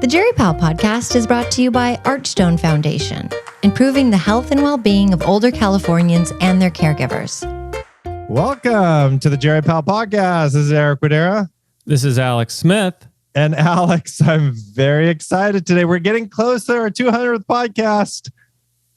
The Jerry Powell podcast is brought to you by Archstone Foundation, improving the health and well-being of older Californians and their caregivers. Welcome to the Jerry Powell podcast. This is Eric Widera. This is Alex Smith. And Alex, I'm very excited today. We're getting close to our 200th podcast.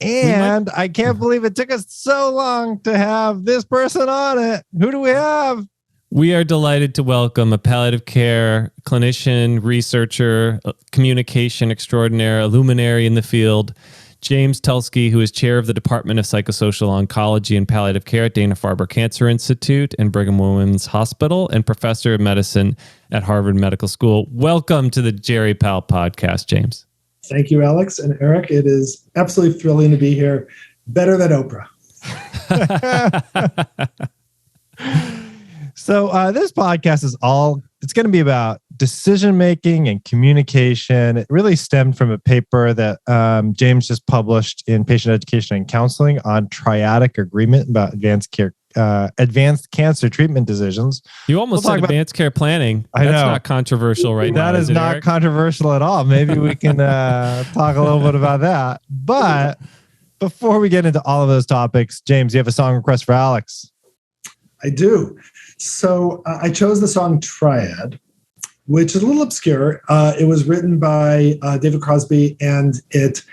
And I can't believe it took us so long to have this person on it. Who do we have? We are delighted to welcome a palliative care clinician, researcher, communication extraordinaire, a luminary in the field, James Tulsky, who is chair of the Department of Psychosocial Oncology and Palliative Care at Dana-Farber Cancer Institute and Brigham Women's Hospital and professor of medicine at Harvard Medical School. Welcome to the Jerry Powell podcast, James. Thank you, Alex and Eric. It is absolutely thrilling to be here. Better than Oprah. So this podcast is it's going to be about decision-making and communication. It really stemmed from a paper that James just published in Patient Education and Counseling on triadic agreement about advanced cancer treatment decisions. You almost said advanced care planning. That's not controversial right now. That is not controversial at all. Maybe we can talk a little bit about that. But before we get into all of those topics, James, you have a song request for Alex. I do. So I chose the song Triad, which is a little obscure. It was written by David Crosby, and it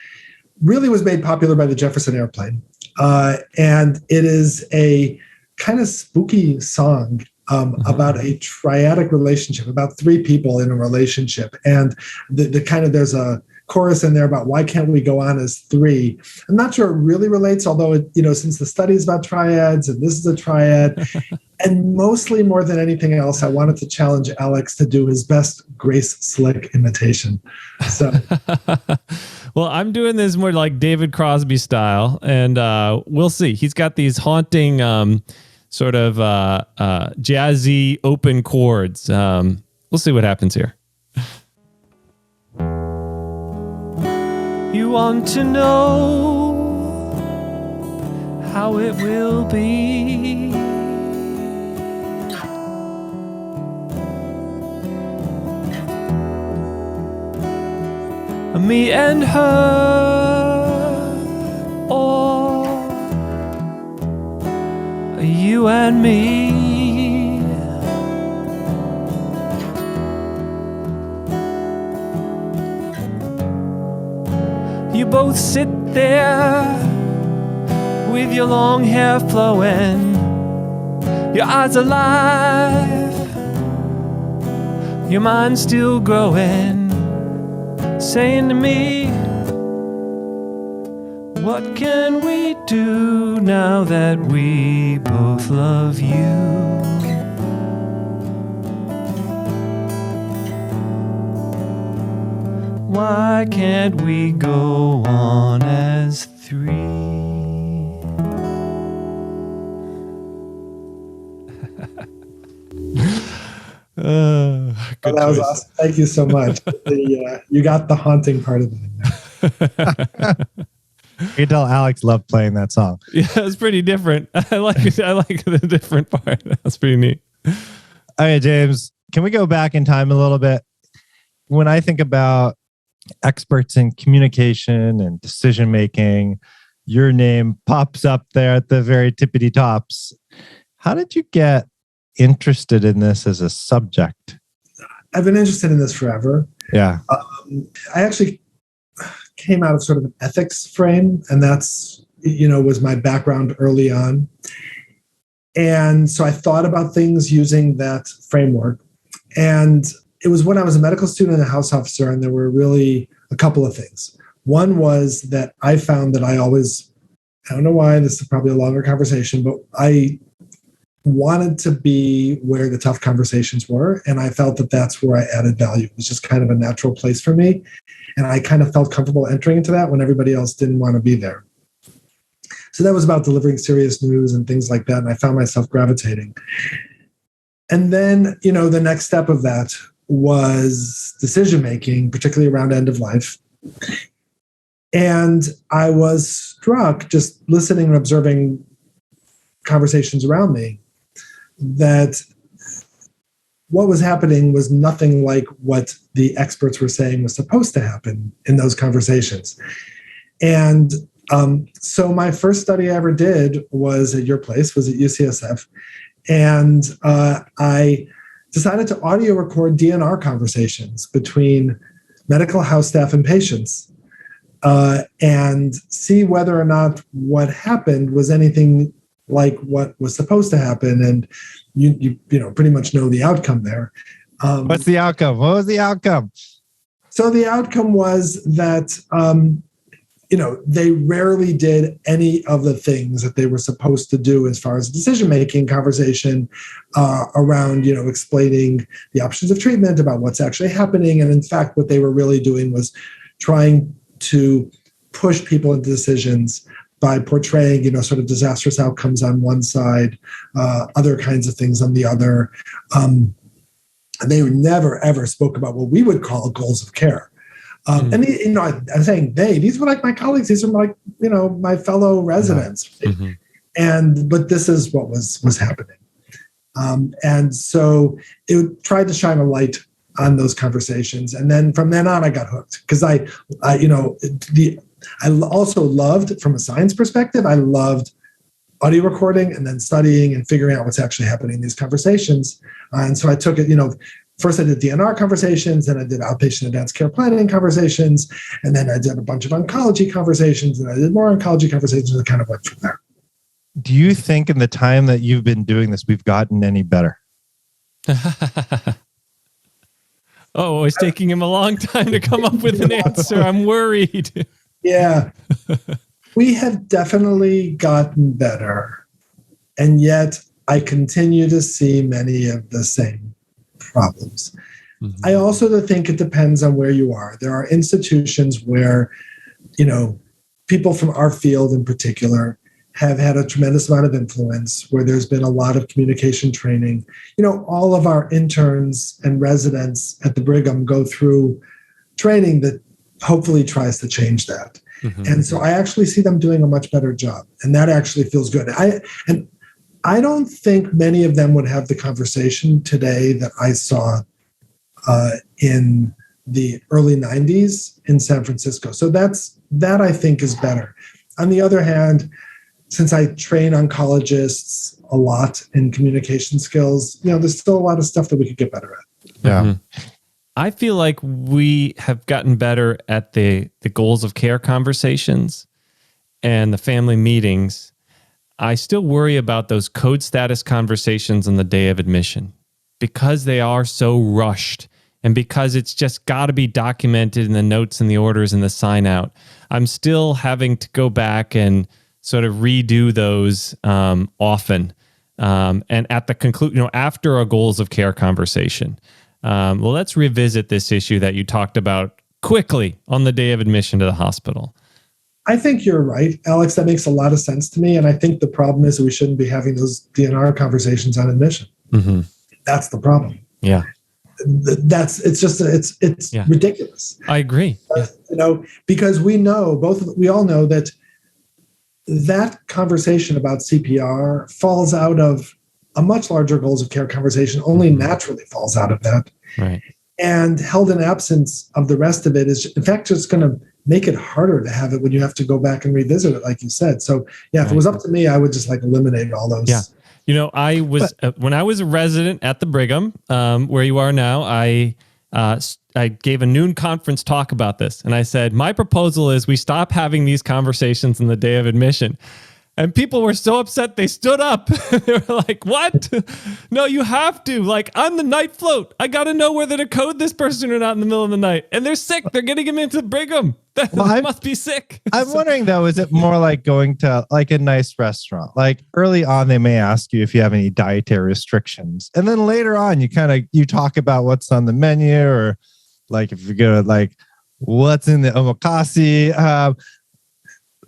really was made popular by the Jefferson Airplane. And it is a kind of spooky song about a triadic relationship, about three people in a relationship. And there's a chorus in there about why can't we go on as three. I'm not sure it really relates, although since the study is about triads and this is a triad, and mostly more than anything else, I wanted to challenge Alex to do his best Grace Slick imitation. So, well, I'm doing this more like David Crosby style, and we'll see. He's got these haunting sort of jazzy open chords. We'll see what happens here. You want to know how it will be. Me and her, or you and me. You both sit there with your long hair flowing, your eyes alive, your mind still growing, saying to me, what can we do now that we both love you? Why can't we go on as three? That was awesome. Thank you so much. You got the haunting part of it. You can tell Alex loved playing that song. Yeah, it's pretty different. I like the different part. That's pretty neat. Okay, James, can we go back in time a little bit? When I think about experts in communication and decision-making, your name pops up there at the very tippity tops. How did you get interested in this as a subject? I've been interested in this forever. Yeah. I actually came out of sort of an ethics frame, and that's, was my background early on. And so I thought about things using that framework. And it was when I was a medical student and a house officer, and there were really a couple of things. One was that I found that I don't know why, this is probably a longer conversation, but I wanted to be where the tough conversations were. And I felt that that's where I added value. It was just kind of a natural place for me. And I kind of felt comfortable entering into that when everybody else didn't want to be there. So that was about delivering serious news and things like that. And I found myself gravitating. And then, the next step of that was decision-making, particularly around end of life. And I was struck just listening and observing conversations around me that what was happening was nothing like what the experts were saying was supposed to happen in those conversations. And so my first study I ever did was at your place, was at UCSF. And I decided to audio record DNR conversations between medical house staff and patients and see whether or not what happened was anything like what was supposed to happen. And you pretty much know the outcome there. What's the outcome? What was the outcome? So the outcome was that they rarely did any of the things that they were supposed to do as far as decision-making conversation around, explaining the options of treatment, about what's actually happening. And in fact, what they were really doing was trying to push people into decisions by portraying, sort of disastrous outcomes on one side, other kinds of things on the other. And they never, ever spoke about what we would call goals of care. And I'm saying these were like my colleagues. These are like, my fellow residents. Mm-hmm. But this is what was happening. And so it tried to shine a light on those conversations. And then from then on, I got hooked because I also loved, from a science perspective, I loved audio recording and then studying and figuring out what's actually happening in these conversations. And so I took it, first I did DNR conversations, then I did outpatient advanced care planning conversations, and then I did a bunch of oncology conversations, and I did more oncology conversations, and it kind of went from there. Do you think in the time that you've been doing this, we've gotten any better? Oh, it's taking him a long time to come up with an answer. I'm worried. Yeah. We have definitely gotten better, and yet I continue to see many of the same problems. Mm-hmm. I also think it depends on where you are. There are institutions where, people from our field in particular have had a tremendous amount of influence, where there's been a lot of communication training. All of our interns and residents at the Brigham go through training that hopefully tries to change that. Mm-hmm. And so I actually see them doing a much better job, and that actually feels good. I don't think many of them would have the conversation today that I saw in the early 90s in San Francisco. So that I think is better. On the other hand, since I train oncologists a lot in communication skills, there's still a lot of stuff that we could get better at. Yeah. Mm-hmm. I feel like we have gotten better at the goals of care conversations and the family meetings. I still worry about those code status conversations on the day of admission because they are so rushed and because it's just got to be documented in the notes and the orders and the sign out. I'm still having to go back and sort of redo those often. And at the conclusion, after a goals of care conversation. Well, let's revisit this issue that you talked about quickly on the day of admission to the hospital. I think you're right, Alex. That makes a lot of sense to me. And I think the problem is that we shouldn't be having those DNR conversations on admission. Mm-hmm. That's the problem. Yeah. It's ridiculous. I agree. Because we all know that conversation about CPR falls out of a much larger goals of care conversation, only naturally falls out of that. Right. And held in absence of the rest of it is, in fact, just going to make it harder to have it when you have to go back and revisit it, like you said. So, if it was up to me, I would just eliminate all those. Yeah. I was, when I was a resident at the Brigham, where you are now, I gave a noon conference talk about this. And I said, my proposal is we stop having these conversations on the day of admission. And people were so upset, they stood up. They were like, what? No, you have to. I'm the night float. I got to know whether to code this person or not in the middle of the night. And they're sick. They're getting him into Brigham. They must be sick. I'm wondering, though, is it more like going to a nice restaurant? Early on, they may ask you if you have any dietary restrictions. And then later on, you talk about what's on the menu, or if you go to what's in the omakase.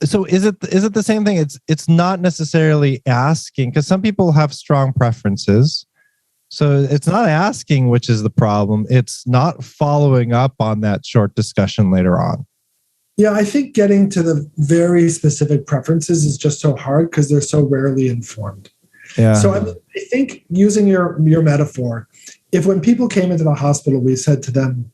So is it the same thing? It's not necessarily asking, because some people have strong preferences. So it's not asking which is the problem. It's not following up on that short discussion later on. Yeah, I think getting to the very specific preferences is just so hard because they're so rarely informed. Yeah. So I think using your metaphor, if when people came into the hospital, we said to them,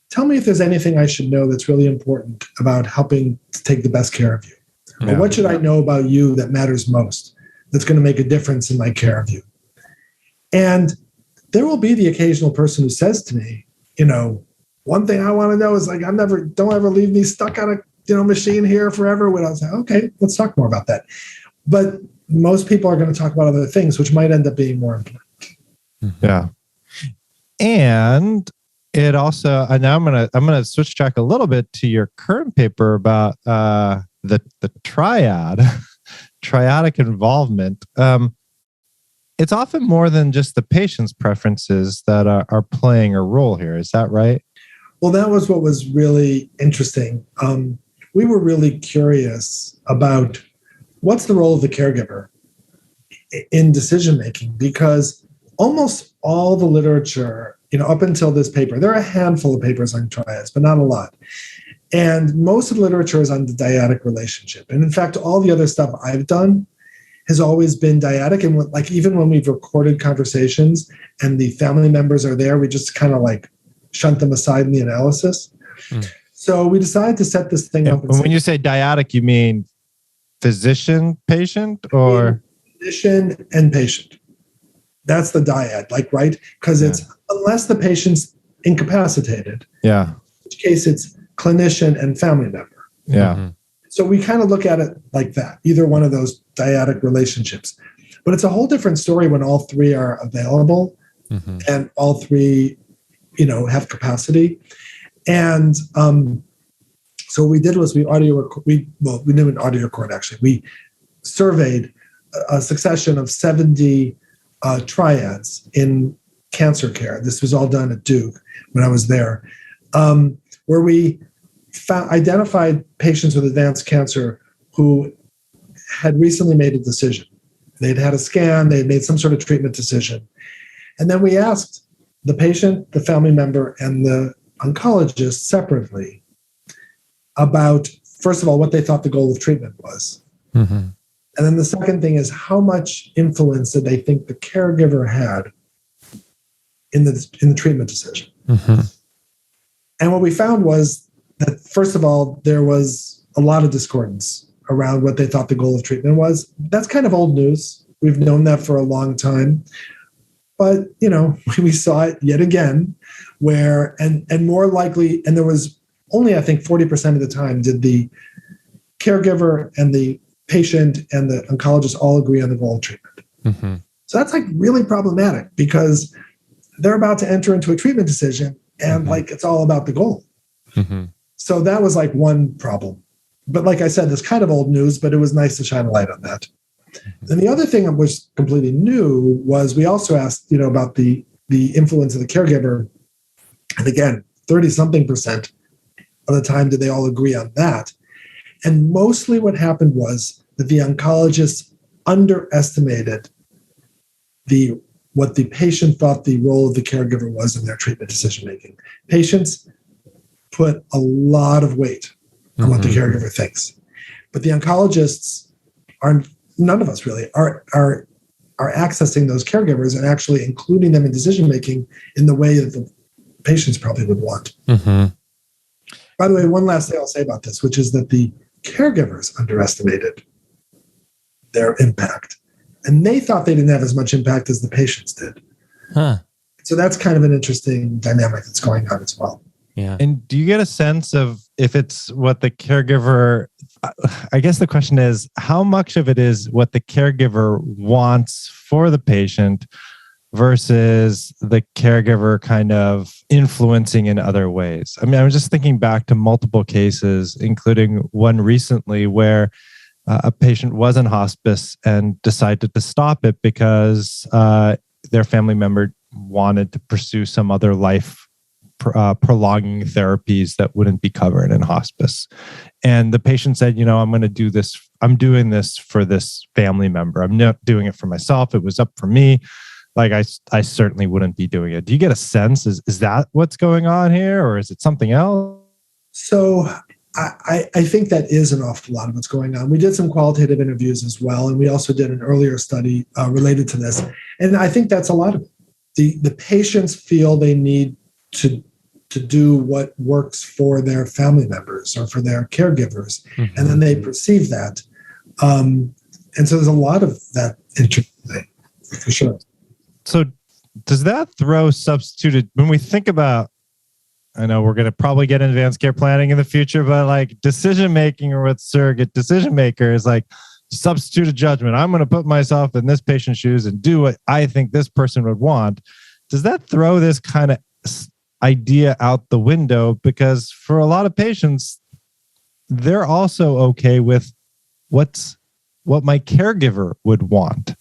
tell me if there's anything I should know that's really important about helping to take the best care of you. Yeah. Or what should I know about you that matters most, that's going to make a difference in my care of you? And there will be the occasional person who says to me, one thing I want to know is like, don't ever leave me stuck on a machine here forever. When I was like, okay, let's talk more about that. But most people are going to talk about other things, which might end up being more important. Yeah. And it also, and now I'm gonna switch track a little bit to your current paper about the triad, triadic involvement. It's often more than just the patient's preferences that are playing a role here. Is that right? Well, that was what was really interesting. We were really curious about what's the role of the caregiver in decision making, because almost all the literature, up until this paper, there are a handful of papers on triads, but not a lot. And most of the literature is on the dyadic relationship. And in fact, all the other stuff I've done has always been dyadic. And like, even when we've recorded conversations and the family members are there, we just kind of like shunt them aside in the analysis. So we decided to set this thing up. And when you say dyadic, you mean physician, patient, or? Physician and patient. That's the dyad, right? Because it's, unless the patient's incapacitated, in which case it's clinician and family member. Yeah. Mm-hmm. So we kind of look at it like that, either one of those dyadic relationships. But it's a whole different story when all three are available and all three, have capacity. And so what we did was we didn't audio record, actually. We surveyed a succession of 70 triads in cancer care. This was all done at Duke when I was there, where we identified patients with advanced cancer who had recently made a decision. They'd had a scan, they'd made some sort of treatment decision. And then we asked the patient, the family member, and the oncologist separately about, first of all, what they thought the goal of treatment was. And then the second thing is, how much influence did they think the caregiver had in the treatment decision? And what we found was that, first of all, there was a lot of discordance around what they thought the goal of treatment was. That's kind of old news. We've known that for a long time. But, we saw it yet again where, and more likely, and there was only, I think, 40% of the time did the caregiver and the patient and the oncologist all agree on the goal of treatment. So that's like really problematic, because they're about to enter into a treatment decision and it's all about the goal. So that was like one problem. But like I said, it's kind of old news, but it was nice to shine a light on that. And the other thing that was completely new was we also asked, about the influence of the caregiver. And again, 30-something% of the time did they all agree on that. And mostly what happened was that the oncologists underestimated what the patient thought the role of the caregiver was in their treatment decision-making. Patients put a lot of weight on what the caregiver thinks. But the oncologists none of us really are accessing those caregivers and actually including them in decision-making in the way that the patients probably would want. By the way, one last thing I'll say about this, which is that the caregivers underestimated their impact. And they thought they didn't have as much impact as the patients did. So that's kind of an interesting dynamic that's going on as well. Yeah. And do you get a sense of if it's what the caregiver, I guess the question is, how much of it is what the caregiver wants for the patient versus the caregiver kind of influencing in other ways? I mean, I was just thinking back to multiple cases, including one recently where a patient was in hospice and decided to stop it because their family member wanted to pursue some other life prolonging therapies that wouldn't be covered in hospice. And the patient said, I'm going to do this. I'm doing this for this family member. I'm not doing it for myself. It was up for me. Like I certainly wouldn't be doing it. Do you get a sense? Is that what's going on here, or is it something else? So I think that is an awful lot of what's going on. We did some qualitative interviews as well. And we also did an earlier study related to this. And I think that's a lot of it. the patients feel they need to do what works for their family members or for their caregivers, and then they perceive that. And so there's a lot of that interesting, for sure. So does that throw substituted, when we think about, I know we're going to probably get into advanced care planning in the future, but like decision making or with surrogate decision makers, like substituted judgment. I'm going to put myself in this patient's shoes and do what I think this person would want. Does that throw this kind of idea out the window? Because for a lot of patients, they're also okay with what my caregiver would want.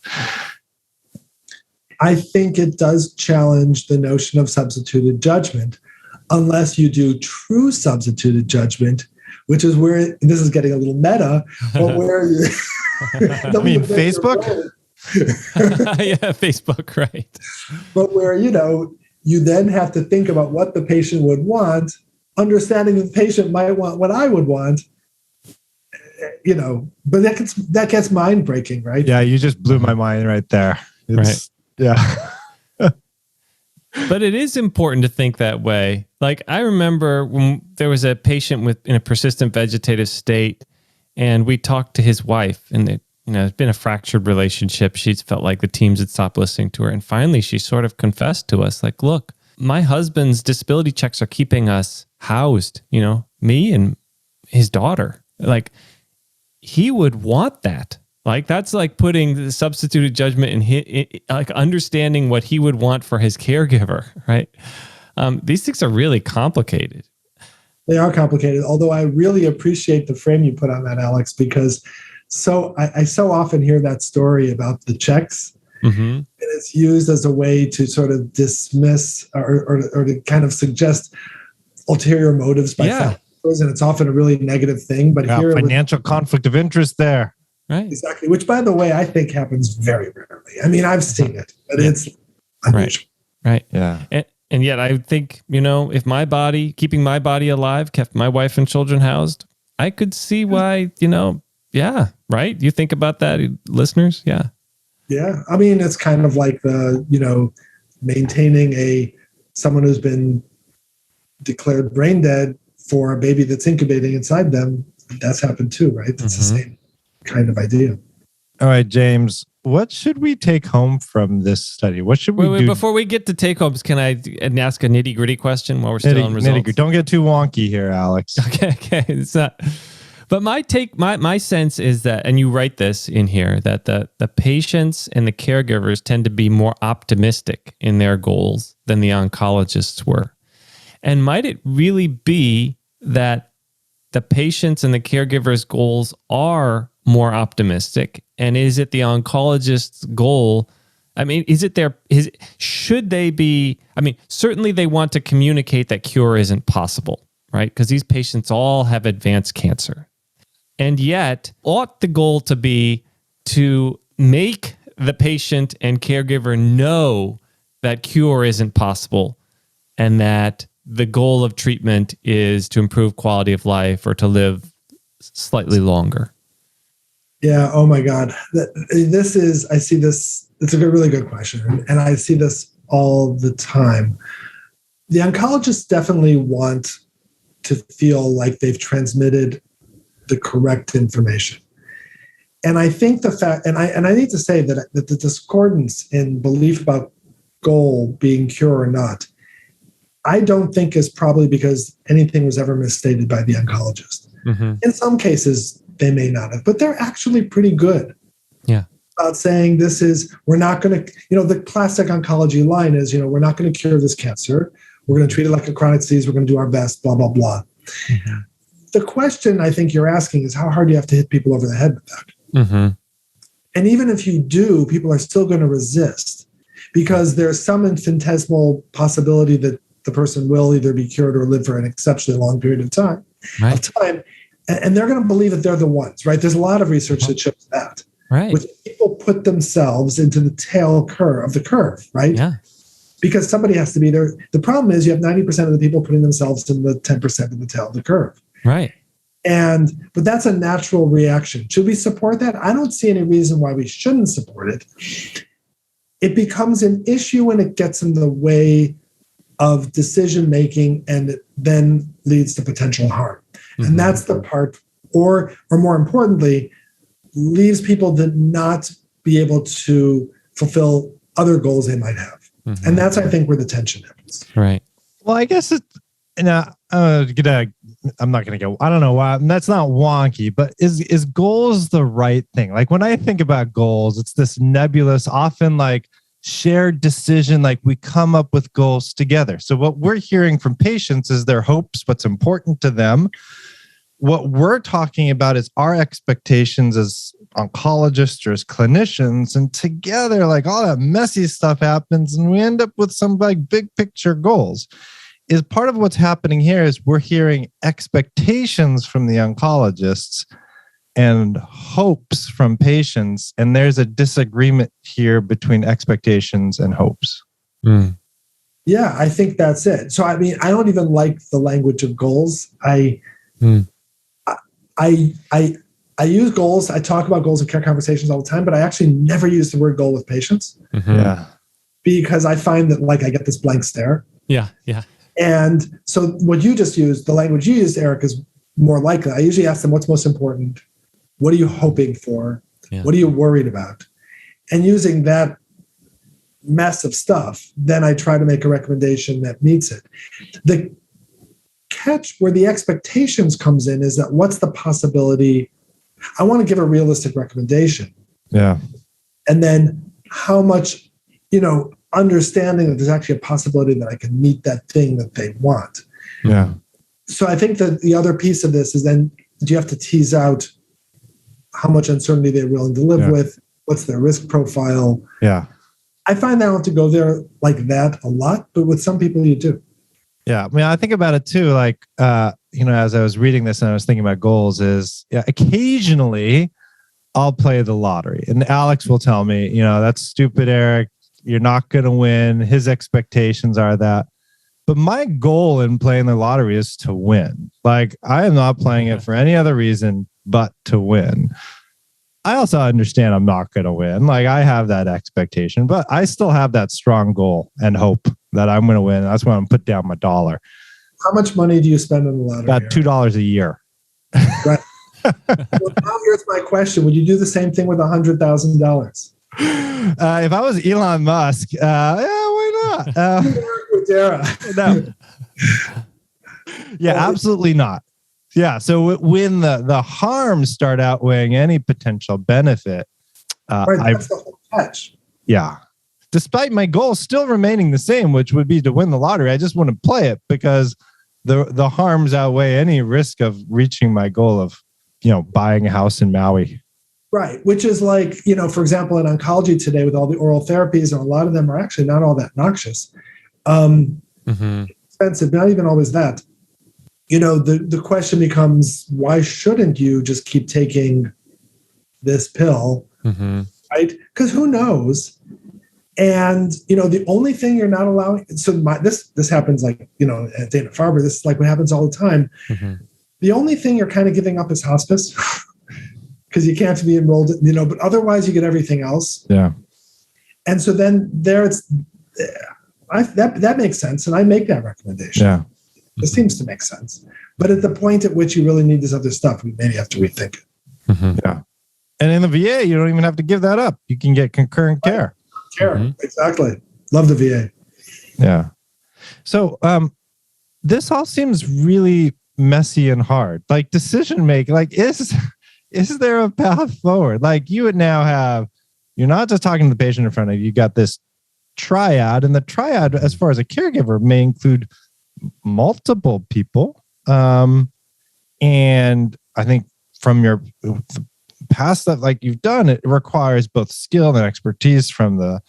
I think it does challenge the notion of substituted judgment, unless you do true substituted judgment, which is where, this is getting a little meta, but where you... I mean, Facebook? Yeah, Facebook, right. But where, you then have to think about what the patient would want, understanding the patient might want what I would want, but that gets mind breaking, right? Yeah, you just blew my mind right there. Right. Yeah. But it is important to think that way. Like, I remember when there was a patient in a persistent vegetative state, and we talked to his wife, and it's been a fractured relationship. She's felt like the teams had stopped listening to her. And finally, she sort of confessed to us, like, look, my husband's disability checks are keeping us housed, me and his daughter. Like, he would want that. Like, that's like putting the substituted judgment in like understanding what he would want for his caregiver, right? These things are really complicated. They are complicated, although I really appreciate the frame you put on that, Alex, because I so often hear that story about the checks, and it's used as a way to sort of dismiss or to kind of suggest ulterior motives by families, and it's often a really negative thing. But here, financial conflict of interest there. Right. Exactly. Which, by the way, I think happens very rarely. I mean, I've seen it, but it's unusual. Right. Yeah. And yet I think, if keeping my body alive kept my wife and children housed, I could see why, right? You think about that, listeners? Yeah. Yeah. I mean, it's kind of like maintaining someone who's been declared brain dead for a baby that's incubating inside them. That's happened too, right? It's the same kind of idea. All right, James, what should we take home from this study? What should we do? Before we get to take homes, can I ask a nitty gritty question while we're still on results? Don't get too wonky here, Alex. Okay. It's not. But my sense is that, and you write this in here, that the patients and the caregivers tend to be more optimistic in their goals than the oncologists were. And might it really be that the patients and the caregivers' goals are more optimistic? And is it the oncologist's goal? I mean, should they be, certainly they want to communicate that cure isn't possible, right? Because these patients all have advanced cancer. And yet, ought the goal to be to make the patient and caregiver know that cure isn't possible, and that the goal of treatment is to improve quality of life or to live slightly longer? Yeah. Oh my God. I see this, it's a really good question. And I see this all the time. The oncologists definitely want to feel like they've transmitted the correct information. And I think the fact, and I need to say that the discordance in belief about goal being cure or not, I don't think is probably because anything was ever misstated by the oncologist. In some cases, they may not have, but they're actually pretty good about saying we're not going to, the classic oncology line is, we're not going to cure this cancer. We're going to treat it like a chronic disease. We're going to do our best, blah, blah, blah. The question I think you're asking is how hard do you have to hit people over the head with that? And even if you do, people are still going to resist because there's some infinitesimal possibility that the person will either be cured or live for an exceptionally long period of time. And they're going to believe that they're the ones, right? There's a lot of research that shows that. Right. Which people put themselves into the tail curve of the curve, right? Yeah. Because somebody has to be there. The problem is you have 90% of the people putting themselves in the 10% of the tail of the curve. Right. But that's a natural reaction. Should we support that? I don't see any reason why we shouldn't support it. it becomes an issue when it gets in the way of decision making, and it then leads to potential harm. And that's the part, or more importantly, leaves people to not be able to fulfill other goals they might have. And that's, I think, where the tension happens. Right. Well, I guess it's, now, I'm not going to go, I don't know why, that's not wonky, but is goals the right thing? Like when I think about goals, it's this nebulous, often like shared decision, like we come up with goals together. So what we're hearing from patients is their hopes, what's important to them. What we're talking about is our expectations as oncologists or as clinicians, and together, like all that messy stuff happens, and we end up with some like big picture goals. Is part of what's happening here is we're hearing expectations from the oncologists and hopes from patients, and there's a disagreement here between expectations and hopes. Yeah, I think that's it. So, I mean, I don't even like the language of goals. I use goals. I talk about goals in care conversations all the time, but I actually never use the word goal with patients. Yeah. Because I find that like I get this blank stare. Yeah. And so what you just used, the language you used, Eric, is more likely. I usually ask them, what's most important? What are you hoping for? Yeah. What are you worried about? And using that mess of stuff, then I try to make a recommendation that meets it. The catch where the expectations comes in is that what's the possibility? I want to give a realistic recommendation. Yeah. And then how much, understanding that there's actually a possibility that I can meet that thing that they want. Yeah. So I think that the other piece of this is then you have to tease out how much uncertainty they're willing to live with, what's their risk profile. Yeah. I find that I don't have to go there like that a lot, but with some people you do. Yeah. I mean, I think about it too, like, as I was reading this and I was thinking about goals is occasionally I'll play the lottery and Alex will tell me, that's stupid, Eric. You're not going to win. His expectations are that. But my goal in playing the lottery is to win. Like, I am not playing it for any other reason but to win. I also understand I'm not going to win. Like, I have that expectation, but I still have that strong goal and hope that I'm going to win. That's why I'm put down my dollar. How much money do you spend on the lottery? About $2 a year. Right. Well, now here's my question. Would you do the same thing with $100,000? If I was Elon Musk, why not? No. Yeah, absolutely not. Yeah. So when the harms start outweighing any potential benefit, that's the whole catch. Yeah. Despite my goal still remaining the same, which would be to win the lottery, I just want to play it because the harms outweigh any risk of reaching my goal of, buying a house in Maui. Right. Which is like, for example, in oncology today with all the oral therapies, and a lot of them are actually not all that noxious. Expensive, not even always that. The question becomes, why shouldn't you just keep taking this pill? Right? Because who knows? And, the only thing you're not allowing, so this happens like, at Dana-Farber, this is like what happens all the time. The only thing you're kind of giving up is hospice because you can't be enrolled, but otherwise you get everything else. Yeah. And so then that makes sense. And I make that recommendation. Yeah. It seems to make sense. But at the point at which you really need this other stuff, we maybe have to rethink it. Yeah. And in the VA, you don't even have to give that up. You can get concurrent care. Exactly. Love the VA. Yeah. So this all seems really messy and hard. Like decision making, like is there a path forward? Like you would now have, you're not just talking to the patient in front of you, you got this triad, and the triad, as far as a caregiver, may include multiple people. And I think from your past stuff like you've done, it requires both skill and expertise from the,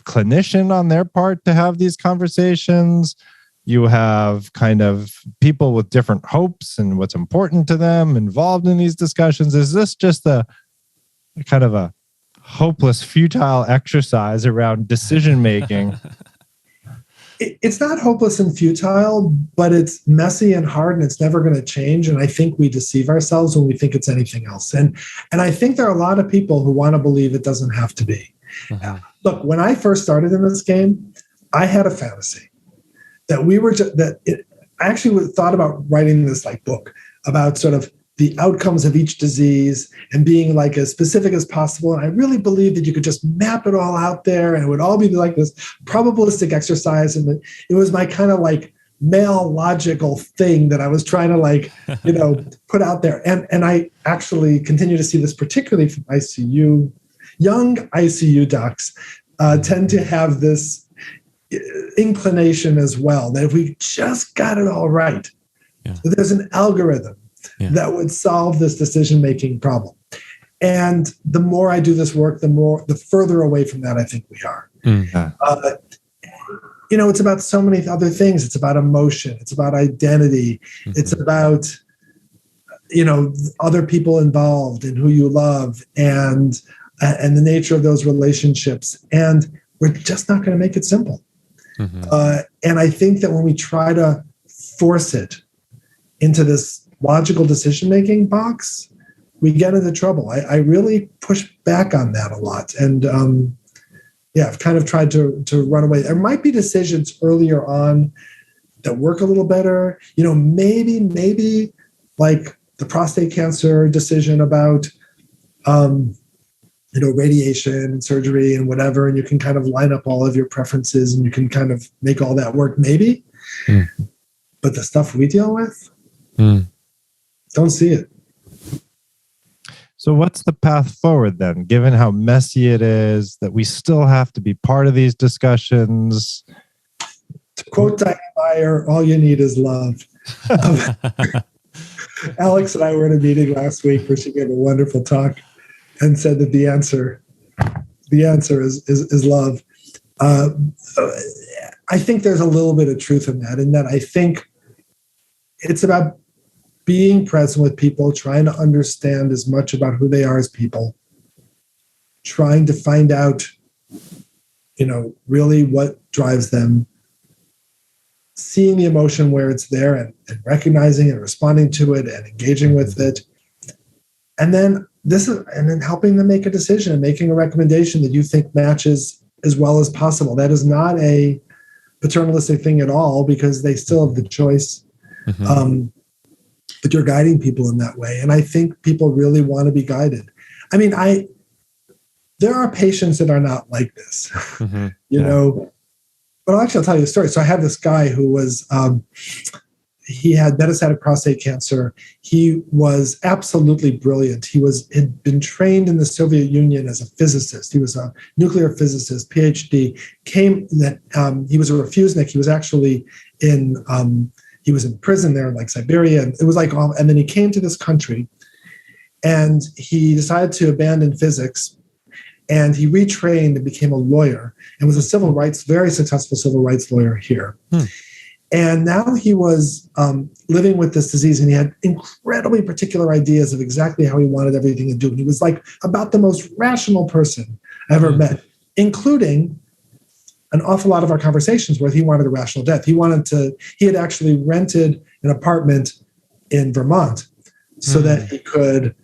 clinician on their part to have these conversations. You have kind of people with different hopes and what's important to them involved in these discussions. Is this just a kind of a hopeless, futile exercise around decision making? It's not hopeless and futile, but it's messy and hard, and it's never going to change. And I think we deceive ourselves when we think it's anything else. And I think there are a lot of people who want to believe it doesn't have to be. Look, when I first started in this game, I had a fantasy that I actually thought about writing this like book about sort of the outcomes of each disease and being like as specific as possible. And I really believed that you could just map it all out there and it would all be like this probabilistic exercise. And it was my kind of like male logical thing that I was trying to like, put out there. And I actually continue to see this particularly from ICU. Young ICU docs tend to have this inclination as well, that if we just got it all right, there's an algorithm that would solve this decision-making problem. And the more I do this work, the further away from that I think we are. It's about so many other things. It's about emotion. It's about identity. It's about, other people involved and who you love and the nature of those relationships. And we're just not going to make it simple. And I think that when we try to force it into this logical decision-making box, we get into trouble. I really push back on that a lot. And I've kind of tried to run away. There might be decisions earlier on that work a little better. Maybe like the prostate cancer decision about, radiation and surgery and whatever, and you can kind of line up all of your preferences and you can kind of make all that work, maybe. But the stuff we deal with, don't see it. So what's the path forward then, given how messy it is, that we still have to be part of these discussions? To quote Diane Meyer, all you need is love. Alex and I were in a meeting last week where she gave a wonderful talk and said that the answer is love. I think there's a little bit of truth in that I think it's about being present with people, trying to understand as much about who they are as people, trying to find out, really what drives them, seeing the emotion where it's there and recognizing and responding to it and engaging with it. And then helping them make a decision and making a recommendation that you think matches as well as possible. That is not a paternalistic thing at all, because they still have the choice. But you're guiding people in that way. And I think people really want to be guided. I mean, there are patients that are not like this, but I'll tell you a story. So I had this guy who was, he had metastatic prostate cancer. He was absolutely brilliant. He had been trained in the Soviet Union as a physicist. He was a nuclear physicist, PhD. He was a refusenik. He was actually he was in prison there in like Siberia. And it was like, and then he came to this country and he decided to abandon physics, and he retrained and became a lawyer and was a very successful civil rights lawyer here. And now he was living with this disease, and he had incredibly particular ideas of exactly how he wanted everything to do. And he was like about the most rational person I ever met, including an awful lot of our conversations where he wanted a rational death. He had actually rented an apartment in Vermont so that he could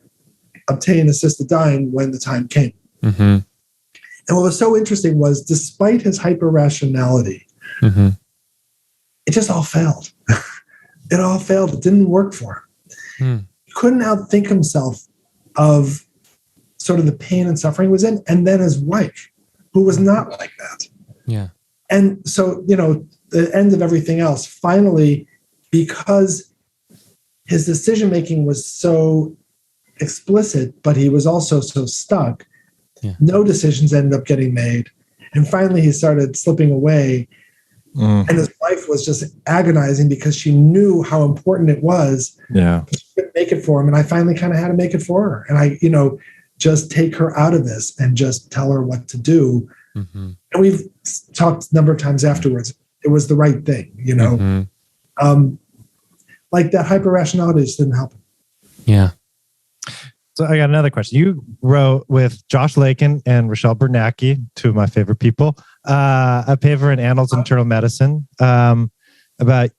obtain assisted dying when the time came. And what was so interesting was, despite his hyper-rationality, it just all failed. It all failed. It didn't work for him. He couldn't outthink himself of sort of the pain and suffering he was in. And then his wife, who was not like that. Yeah. And so, the end of everything else, finally, because his decision-making was so explicit, but he was also so stuck, no decisions ended up getting made. And finally, he started slipping away. And his wife was just agonizing because she knew how important it was. Yeah. She couldn't make it for him. And I finally kind of had to make it for her. And I, just take her out of this and just tell her what to do. And we've talked a number of times afterwards. It was the right thing, like that hyper-rationality just didn't help him. Yeah. So I got another question. You wrote with Josh Lakin and Rochelle Bernacki, two of my favorite people, a paper in Annals of Internal Medicine about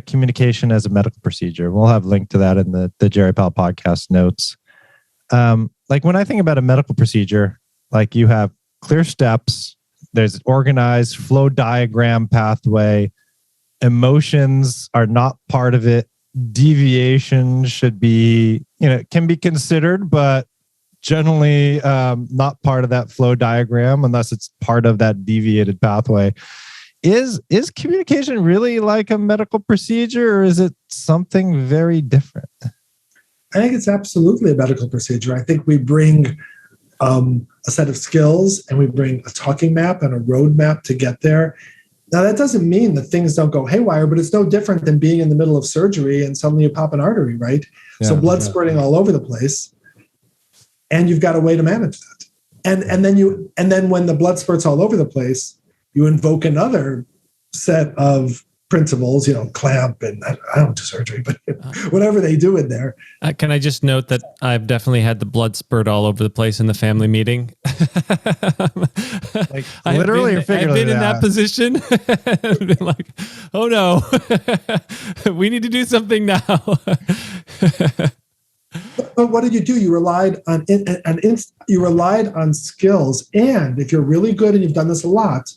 communication as a medical procedure. We'll have a link to that in the Jerry Powell podcast notes. Like when I think about a medical procedure, like you have clear steps. There's organized flow diagram pathway. Emotions are not part of it. Deviation should be, can be considered, but generally not part of that flow diagram unless it's part of that deviated pathway. Is communication really like a medical procedure, or is it something very different? I think it's absolutely a medical procedure. I think we bring a set of skills and we bring a talking map and a roadmap to get there. Now, that doesn't mean that things don't go haywire, but it's no different than being in the middle of surgery and suddenly you pop an artery, right? Yeah, so blood spurting all over the place, and you've got a way to manage that. And then when the blood spurts all over the place, you invoke another set of principles, clamp, and I don't do surgery, but whatever they do in there. Can I just note that I've definitely had the blood spurt all over the place in the family meeting? Like literally or figuratively? I've been in that position. I've been like, oh no, we need to do something now. But what did you do? You relied on skills, and if you're really good and you've done this a lot,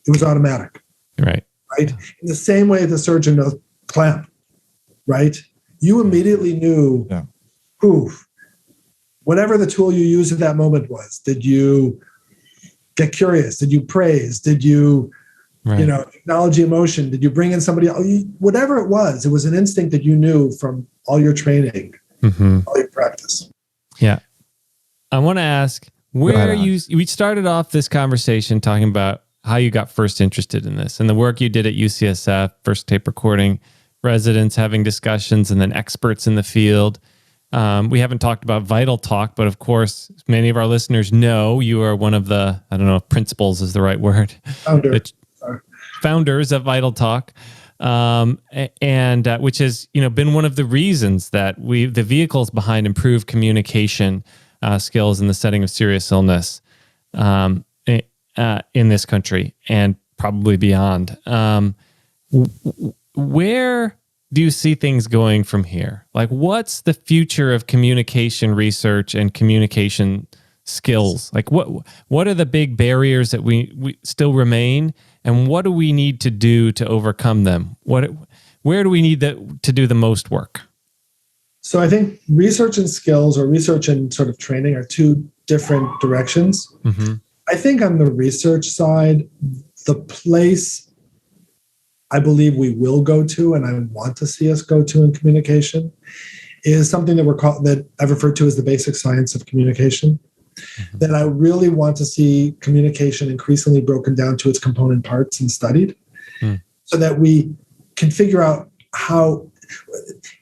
it was automatic. Right. In the same way the surgeon knows clamp, right? You immediately knew, whatever the tool you used at that moment was. Did you get curious? Did you praise? Did you, acknowledge the emotion? Did you bring in somebody else? Whatever it was an instinct that you knew from all your training, all your practice. Yeah. I want to ask, we started off this conversation talking about how you got first interested in this and the work you did at UCSF, first tape recording, residents having discussions, and then experts in the field. We haven't talked about Vital Talk, but of course, many of our listeners know you are one of the, I don't know if principals is the right word, founders of Vital Talk, and which has been one of the reasons that the vehicles behind improved communication skills in the setting of serious illness. In this country and probably beyond. Where do you see things going from here? Like, what's the future of communication research and communication skills? Like, what are the big barriers that we still remain, and what do we need to do to overcome them? Where do we need to do the most work? So I think research and skills, or research and sort of training, are two different directions. Mm-hmm. I think on the research side, the place I believe we will go to, and I want to see us go to in communication, is something that I've referred to as the basic science of communication. Mm-hmm. That I really want to see communication increasingly broken down to its component parts and studied, so that we can figure out how.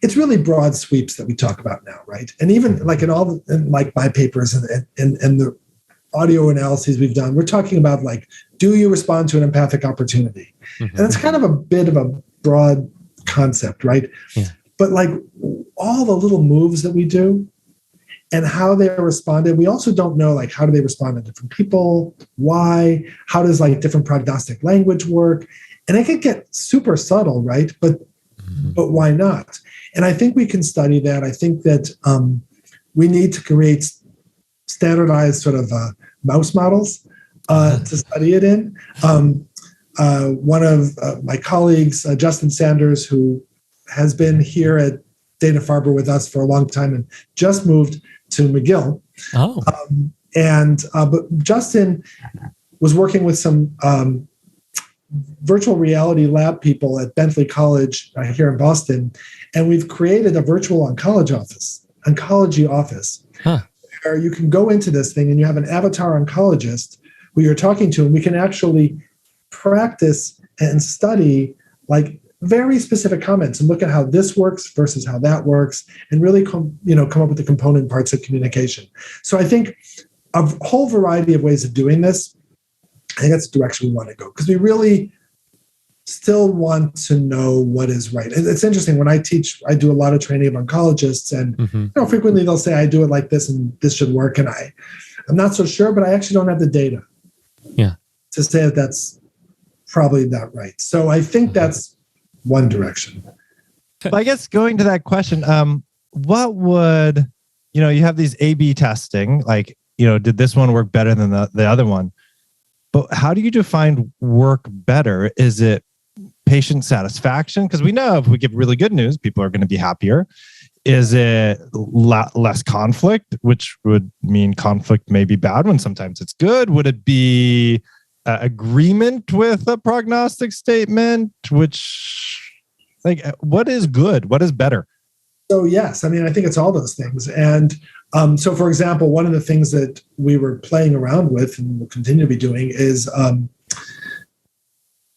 It's really broad sweeps that we talk about now, right? And even like in my papers and the audio analyses we've done, we're talking about like, do you respond to an empathic opportunity? Mm-hmm. And it's kind of a bit of a broad concept, right? Yeah. But like all the little moves that we do and how they responded, we also don't know, like, how do they respond to different people? Why? How does like different prognostic language work? And it can get super subtle, right? But why not? And I think we can study that. I think that we need to create standardized sort of mouse models to study it in. One of my colleagues, Justin Sanders, who has been here at Dana-Farber with us for a long time and just moved to McGill. Oh. But Justin was working with some virtual reality lab people at Bentley College here in Boston, and we've created a virtual oncology office. Huh. Where you can go into this thing and you have an avatar oncologist who you're talking to, and we can actually practice and study like very specific comments and look at how this works versus how that works, and really come up with the component parts of communication. So I think a whole variety of ways of doing this. I think that's the direction we want to go, because we really still want to know what is right. And it's interesting, when I teach, I do a lot of training of oncologists, and frequently they'll say, I do it like this and this should work. And I'm not so sure, but I actually don't have the data to say that that's probably not right. So I think that's one direction. Well, I guess going to that question, what would, you have these A/B testing, like, did this one work better than the other one? But how do you define work better? Is it patient satisfaction? Because we know if we give really good news, people are going to be happier. Is it less conflict, which would mean conflict may be bad when sometimes it's good? Would it be agreement with a prognostic statement? Which, what is good? What is better? So yes, I think it's all those things. And so, for example, one of the things that we were playing around with and will continue to be doing is,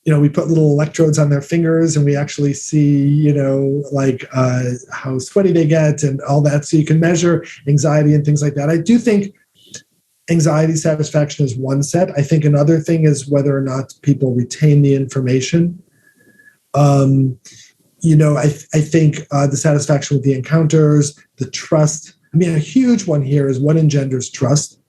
we put little electrodes on their fingers and we actually see, how sweaty they get and all that. So you can measure anxiety and things like that. I do think anxiety satisfaction is one set. I think another thing is whether or not people retain the information. I think the satisfaction with the encounters, the trust. A huge one here is what engenders trust.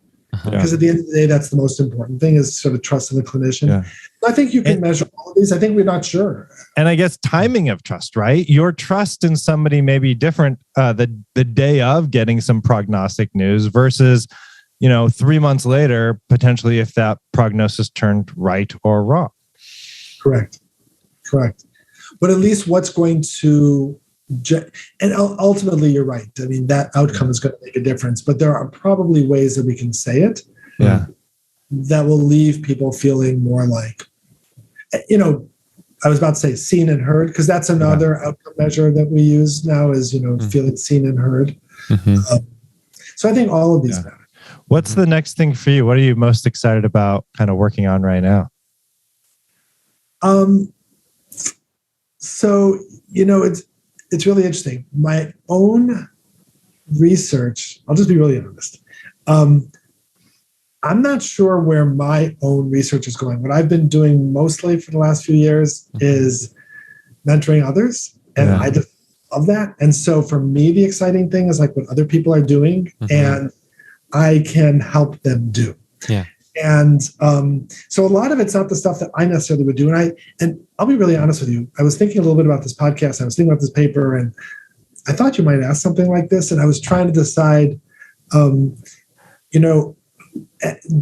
Because at the end of the day, that's the most important thing is sort of trust in the clinician. Yeah. I think you can measure all of these. I think we're not sure. And I guess timing of trust, right? Your trust in somebody may be different the day of getting some prognostic news versus, 3 months later, potentially if that prognosis turned right or wrong. Correct. But at least what's going to... And ultimately, you're right. That outcome is going to make a difference, but there are probably ways that we can say it that will leave people feeling more like, I was about to say seen and heard, because that's another outcome measure that we use now is, feeling seen and heard. So I think all of these matter. What's the next thing for you? What are you most excited about kind of working on right now? So, it's really interesting. My own research, I'll just be really honest. I'm not sure where my own research is going. What I've been doing mostly for the last few years is mentoring others. And I just love that. And so for me, the exciting thing is what other people are doing and I can help them do. Yeah. And so a lot of it's not the stuff that I necessarily would do. And I'll be really honest with you. I was thinking a little bit about this podcast. I was thinking about this paper, and I thought you might ask something like this. And I was trying to decide,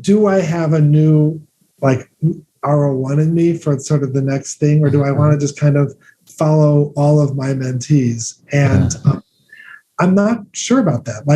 do I have a new R01 in me for sort of the next thing, or do I want to just kind of follow all of my mentees? And I'm not sure about that.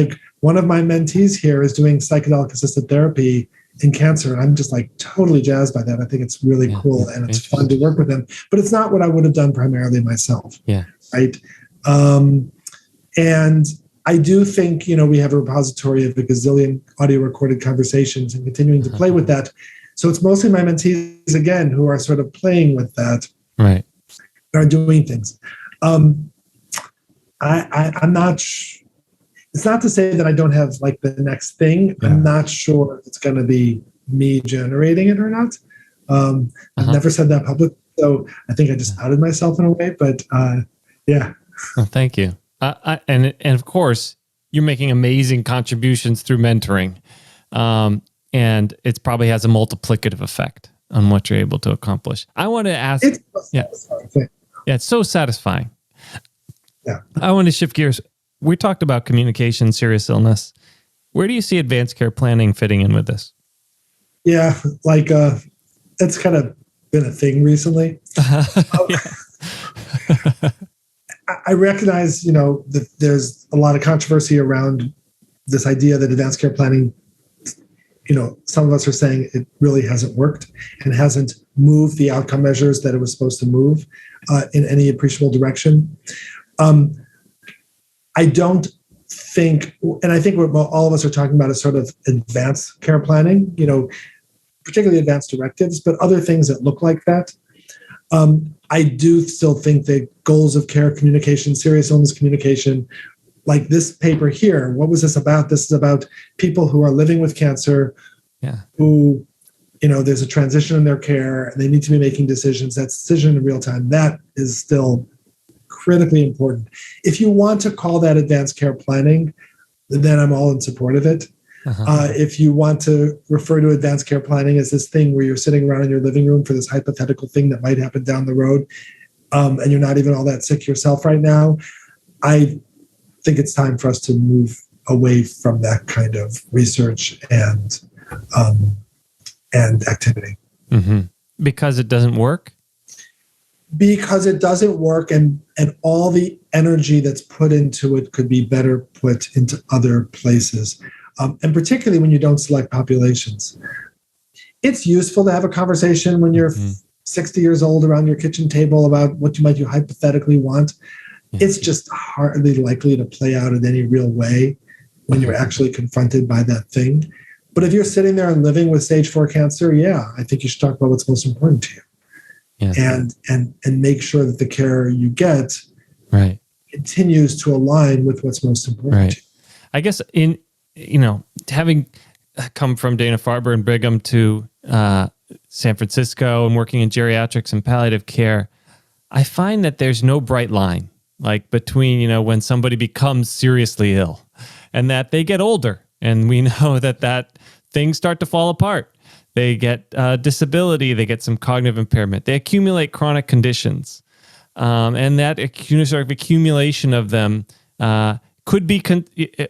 One of my mentees here is doing psychedelic assisted therapy in cancer. And I'm just totally jazzed by that. I think it's really cool and it's fun to work with them, but it's not what I would have done primarily myself. Yeah. Right. And I do think, we have a repository of a gazillion audio recorded conversations and continuing to play with that. So it's mostly my mentees again, who are sort of playing with that. Right. Are doing things. I'm not it's not to say that I don't have the next thing. I'm not sure if it's going to be me generating it or not. I've never said that publicly, so I think I just outed myself in a way. But yeah. Well, thank you. And of course, you're making amazing contributions through mentoring, and it probably has a multiplicative effect on what you're able to accomplish. I want to ask. It's so satisfying. Yeah. I want to shift gears. We talked about communication, serious illness. Where do you see advanced care planning fitting in with this? Yeah, it's kind of been a thing recently. I recognize, that there's a lot of controversy around this idea that advanced care planning, some of us are saying it really hasn't worked and hasn't moved the outcome measures that it was supposed to move in any appreciable direction. I don't think, and I think what all of us are talking about is sort of advanced care planning, particularly advanced directives, but other things that look like that. I do still think that goals of care communication, serious illness communication, like this paper here, what was this about? This is about people who are living with cancer, who, there's a transition in their care and they need to be making decisions. That decision in real time, that is still critically important. If you want to call that advanced care planning, then I'm all in support of it. If you want to refer to advanced care planning as this thing where you're sitting around in your living room for this hypothetical thing that might happen down the road, and you're not even all that sick yourself right now, I think it's time for us to move away from that kind of research and activity. Mm-hmm. Because it doesn't work? Because it doesn't work, and all the energy that's put into it could be better put into other places. And particularly when you don't select populations. It's useful to have a conversation when you're 60 years old around your kitchen table about what you hypothetically want. It's just hardly likely to play out in any real way when you're actually confronted by that thing. But if you're sitting there and living with stage 4 cancer, I think you should talk about what's most important to you. And make sure that the care you get continues to align with what's most important to you. I guess having come from Dana-Farber and Brigham to San Francisco and working in geriatrics and palliative care, I find that there's no bright line like between, when somebody becomes seriously ill and that they get older, and we know that things start to fall apart. They get disability, they get some cognitive impairment, they accumulate chronic conditions. And that accumulation of them could be,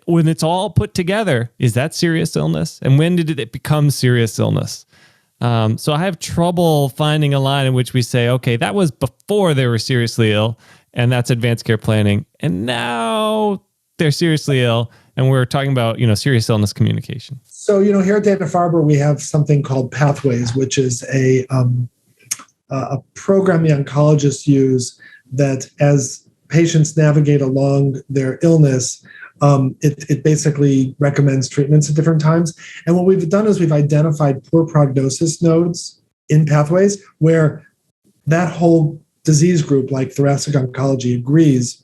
when it's all put together, is that serious illness? And when did it become serious illness? So I have trouble finding a line in which we say, okay, that was before they were seriously ill, and that's advanced care planning. And now they're seriously ill, and we're talking about, serious illness communication. So, here at Dana-Farber, we have something called Pathways, which is a program the oncologists use that as patients navigate along their illness, it basically recommends treatments at different times. And what we've done is we've identified poor prognosis nodes in Pathways where that whole disease group, like thoracic oncology, agrees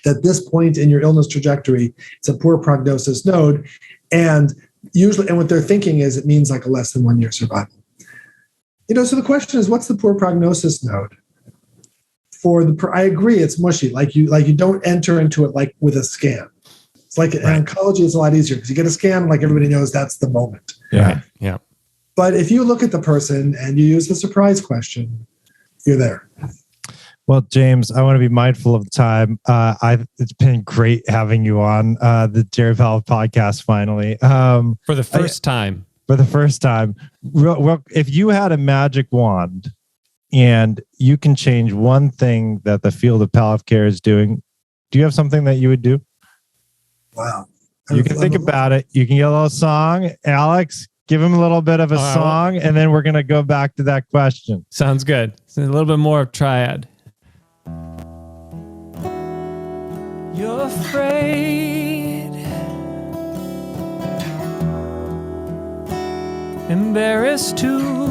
that this point in your illness trajectory, it's a poor prognosis node. And what they're thinking is it means like a less than 1 year survival. So the question is, what's the poor prognosis node? I agree, it's mushy. Like you don't enter into it like with a scan. It's like in oncology, it's a lot easier because you get a scan, like everybody knows that's the moment. Yeah. But if you look at the person and you use the surprise question, you're there. Well, James, I want to be mindful of time. It's been great having you on the Jerry Powell podcast finally. For the first time. For the first time. If you had a magic wand and you can change one thing that the field of palliative care is doing, do you have something that you would do? Wow. You can think about it. You can get a little song. Alex, give him a little bit of a song, and then we're going to go back to that question. Sounds good. So a little bit more of triad. You're afraid, embarrassed too.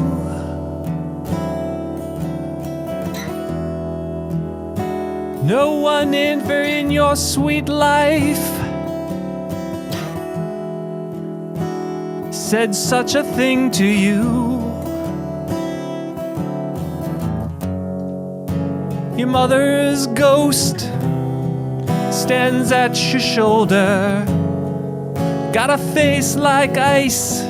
No one ever in your sweet life said such a thing to you. Your mother's ghost stands at your shoulder, got a face like ice,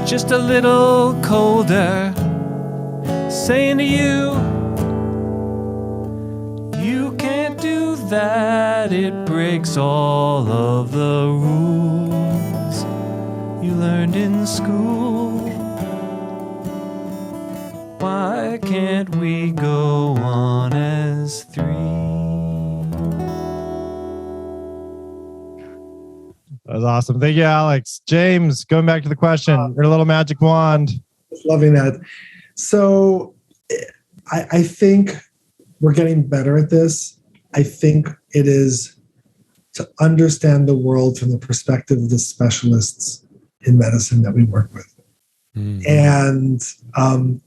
just a little colder, saying to you, you can't do that, it breaks all of the rules you learned in school. Why can't we go on as three? That was awesome. Thank you, Alex. James, going back to the question, your little magic wand. Loving that. So I think we're getting better at this. I think it is to understand the world from the perspective of the specialists in medicine that we work with. And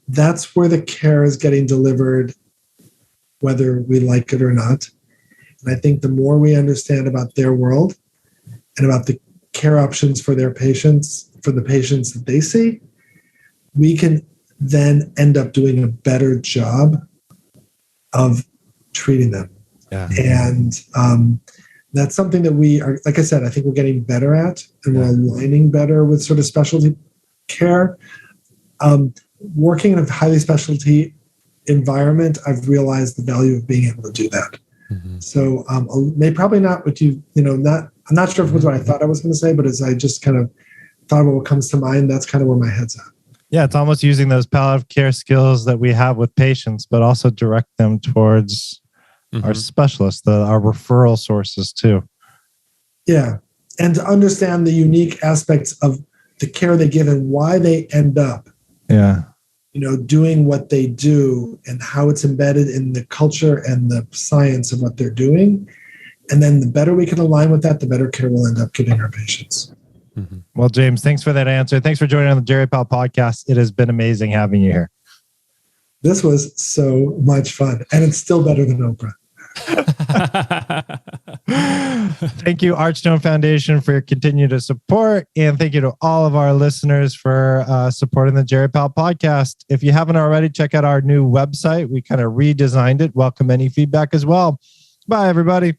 that's where the care is getting delivered, whether we like it or not. And I think the more we understand about their world and about the care options for their patients, for the patients that they see, we can then end up doing a better job of treating them. Yeah. And that's something that we are, like I said, I think we're getting better at, and we're aligning better with sort of specialty care. Working in a highly specialty environment, I've realized the value of being able to do that. So maybe probably not what I'm not sure if it was what I thought I was going to say, but as I just kind of thought about what comes to mind, that's kind of where my head's at. Yeah, it's almost using those palliative care skills that we have with patients, but also direct them towards our specialists, our referral sources too. Yeah. And to understand the unique aspects of the care they give and why they end up doing what they do and how it's embedded in the culture and the science of what they're doing. And then the better we can align with that, the better care we'll end up giving our patients. Well, James, thanks for that answer. Thanks for joining on the Jerry Powell podcast. It has been amazing having you here. This was so much fun, and it's still better than Oprah. Thank you, Archstone Foundation, for your continued support. And thank you to all of our listeners for supporting the Jerry Powell podcast. If you haven't already, check out our new website. We kind of redesigned it. Welcome any feedback as well. Bye, everybody.